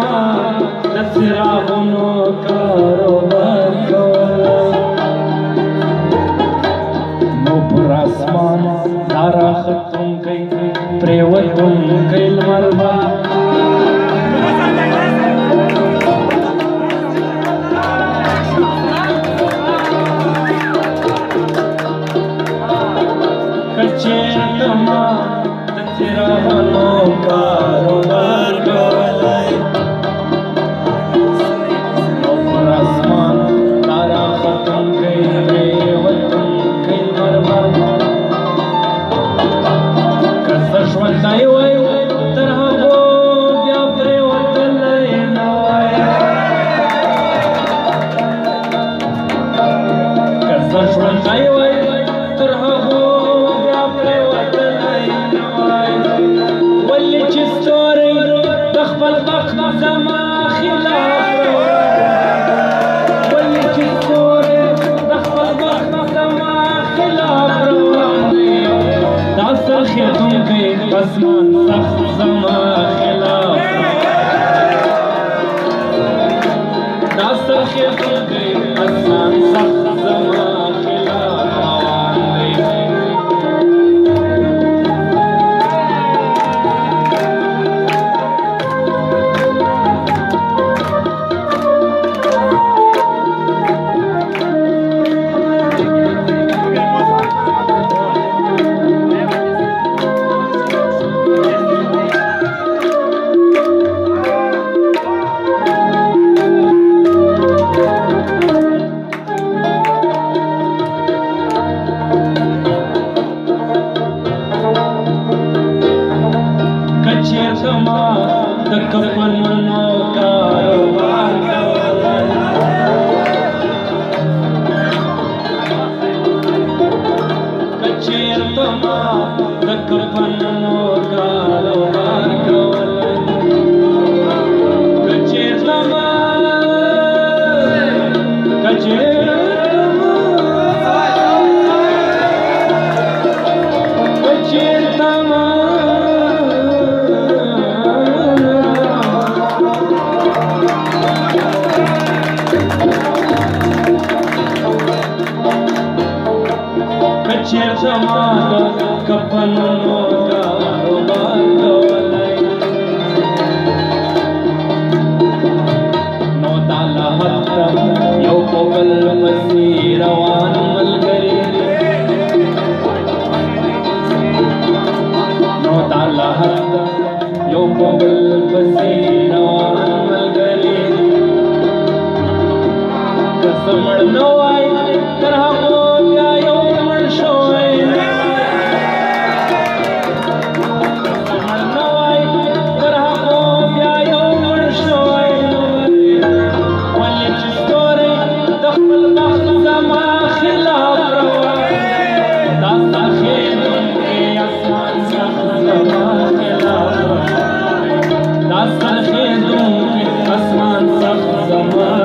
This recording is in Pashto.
زما د څراغونو کاروبار کولی نو پر اسمان دا راختونکی پرېوتونکی لمر به که چېرته ما د څراغونو کاروبار کولی نو پر اسمان دا راختونکی پرېوتونکی لمر به که زه ژوندی وی تر هغو بیا پرېوتلی نه وی که زه ژوندی وی تر هغو بیا پرېوتلی نه وی ولې چې ستوری د خپل بخت زما خلاف ولې چې ستوری د خپل بخت زما خلاف روان دی دا څرخېدونکی اسمان سخت زما خلاف دا څرخېدونکی اسمان سخت زما خلاف روان دی چېرته ما د کفنونو کاروبار کولی که چېرته ما د کفنونو کاروبار کولی که چېرته ما که چېرته ما چېرته ما د کفنونو کاروبار کولی نو دا له هلته یو په بل پسې روان ملګري نو دا له هلته یو په بل پسې روان ملګري که څه مړ نه وای تر هغو بیا یو اسمان سخت زما